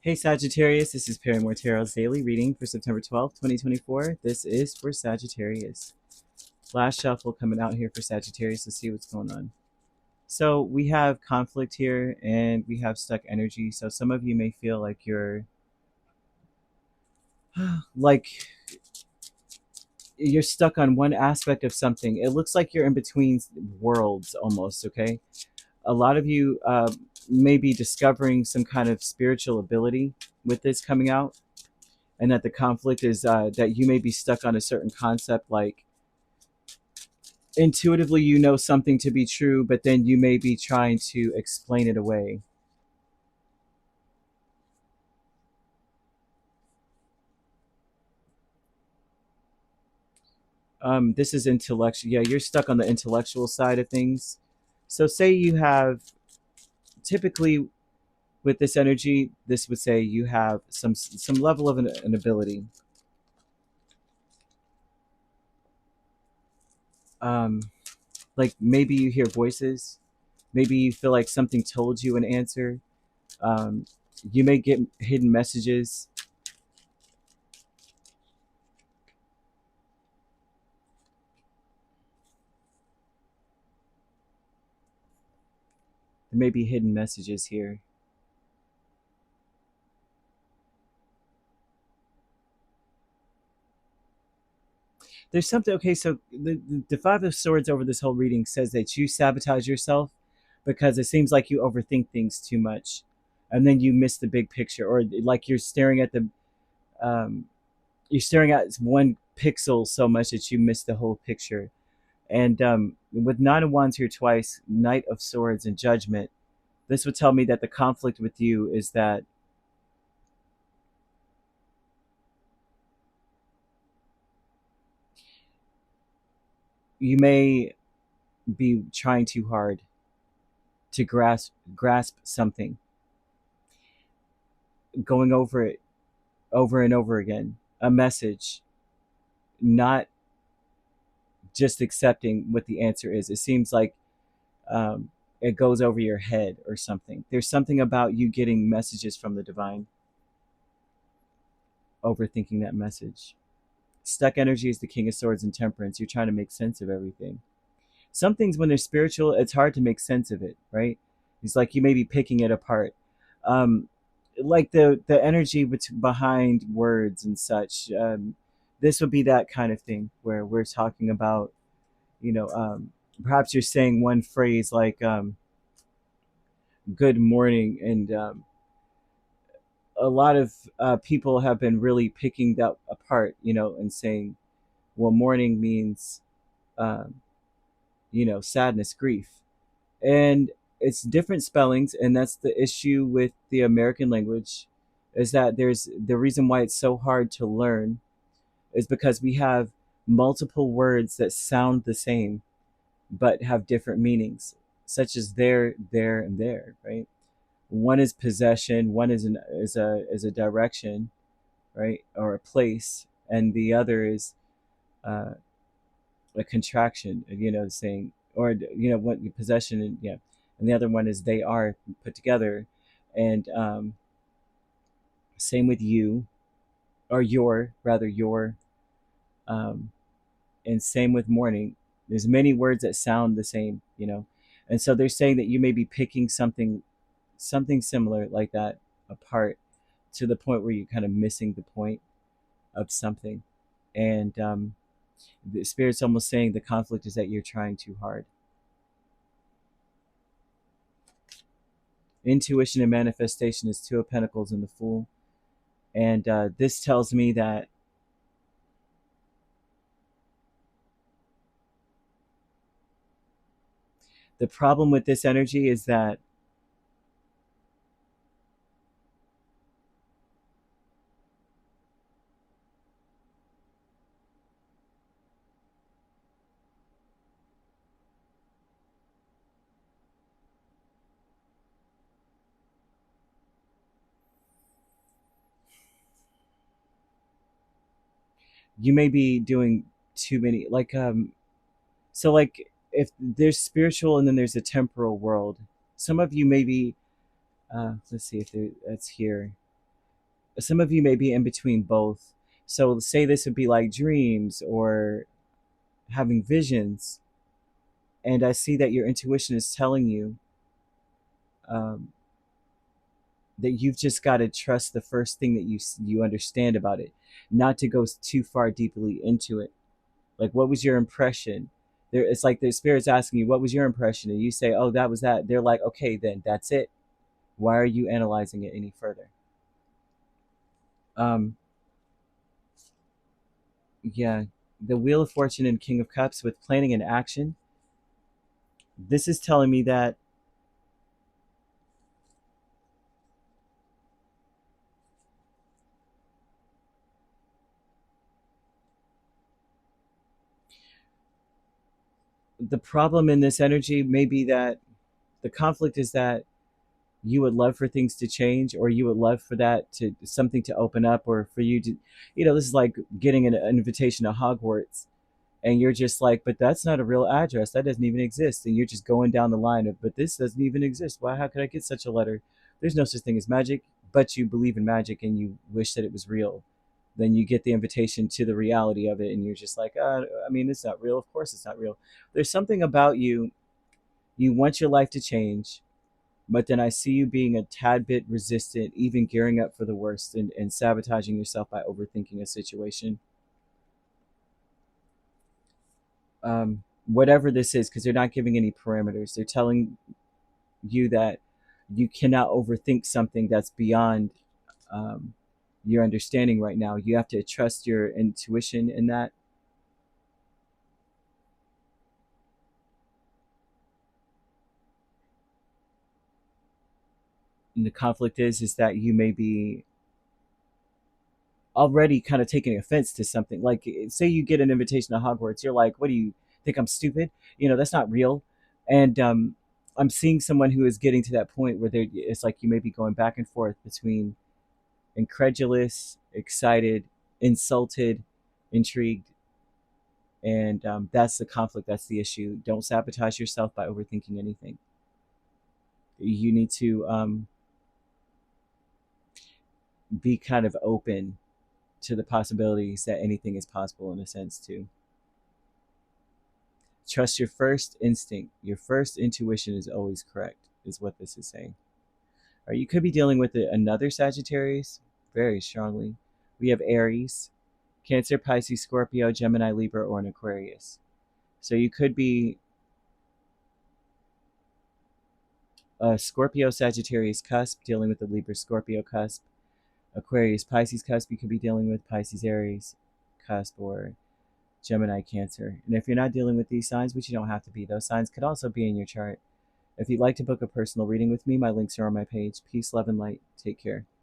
Hey Sagittarius, this is Perrymore Tarot's daily reading for September 12th, 2024. This is for Sagittarius. Last shuffle coming out here for Sagittarius. Let's see what's going on. So we have conflict here and we have stuck energy. So some of you may feel like you're like you're stuck on one aspect of something. It looks like you're in between worlds almost, okay? A lot of you may be discovering some kind of spiritual ability with this coming out, and that the conflict is that you may be stuck on a certain concept, like intuitively you know something to be true, but then you may be trying to explain it away. This is intellectual. Yeah, you're stuck on the intellectual side of things. So say you have, typically with this energy, this would say you have some level of an ability. Um, like maybe you hear voices, maybe you feel like something told you an answer. Um, you may get hidden messages. There may be hidden messages here. There's something, okay, so the Five of Swords over this whole reading says that you sabotage yourself because it seems like you overthink things too much. And then you miss the big picture, or like um, you're staring at one pixel so much that you miss the whole picture. And with Nine of Wands here twice, Knight of Swords and Judgment, this would tell me that the conflict with you is that you may be trying too hard to grasp something, going over it over and over again, a message, not just accepting what the answer is. It seems like it goes over your head or something. There's something about you getting messages from the divine, overthinking that message. Stuck energy is the King of Swords and Temperance. You're trying to make sense of everything. Some things, when they're spiritual, it's hard to make sense of it, right? It's like you may be picking it apart. Um, like the energy behind words and such. This would be that kind of thing where we're talking about, you know, perhaps you're saying one phrase like "good morning," and a lot of people have been really picking that apart, and saying, "Well, morning means, um, sadness, grief," and it's different spellings, and that's the issue with the American language, is that there's the reason why it's so hard to learn is because we have multiple words that sound the same but have different meanings, such as there, and there, right? One is possession, one is a direction, right, or a place, and the other is uh, a contraction, saying, or what possession, and yeah, and the other one is they are put together, and same with you, or your, rather, your, um, and same with morning. There's many words that sound the same, and so they're saying that you may be picking something similar like that apart, to the point where you're kind of missing the point of something, and the spirit's almost saying the conflict is that you're trying too hard. Intuition and manifestation is Two of Pentacles and the Fool, and this tells me that the problem with this energy is that you may be doing too many, like, so, like, if there's spiritual and then there's a temporal world, some of you may be, let's see if that's here. some of you may be in between both. So say this would be like dreams or having visions, and I see that your intuition is telling you um, that you've just got to trust the first thing that you understand about it, not to go too far deeply into it. Like, what was your impression? There, it's like the spirit's asking you, what was your impression? And you say, oh, that was that. They're like, okay, then that's it. Why are you analyzing it any further? Um, yeah, the Wheel of Fortune and King of Cups with planning and action. This is telling me that the problem in this energy may be that the conflict is that you would love for things to change, or you would love for that to something to open up, or for you to, this is like getting an invitation to Hogwarts, and you're just like, but that's not a real address, that doesn't even exist, and you're just going down the line of, but this doesn't even exist, why, how could I get such a letter? There's no such thing as magic. But you believe in magic and you wish that it was real. Then you get the invitation to the reality of it, and you're just like, I mean, it's not real, of course it's not real. There's something about you, you want your life to change, but then I see you being a tad bit resistant, even gearing up for the worst, and sabotaging yourself by overthinking a situation. Whatever this is, because they're not giving any parameters. They're telling you that you cannot overthink something that's beyond um, your understanding right now. You have to trust your intuition in that. And the conflict is that you may be already kind of taking offense to something. Like, say you get an invitation to Hogwarts, you're like, what do you think, I'm stupid? That's not real. And I'm seeing someone who is getting to that point where it's like you may be going back and forth between incredulous, excited, insulted, intrigued. And that's the conflict, that's the issue. Don't sabotage yourself by overthinking anything. You need to be kind of open to the possibilities that anything is possible, in a sense, too. Trust your first instinct. Your first intuition is always correct, is what this is saying. Or you could be dealing with another Sagittarius very strongly. We have Aries, Cancer, Pisces, Scorpio, Gemini, Libra, or an Aquarius. So you could be a Scorpio Sagittarius cusp dealing with the Libra Scorpio cusp, Aquarius Pisces cusp. You could be dealing with Pisces Aries cusp, or Gemini Cancer. And if you're not dealing with these signs, which you don't have to be, those signs could also be in your chart. If you'd like to book a personal reading with me, my links are on my page. Peace, love, and light. Take care.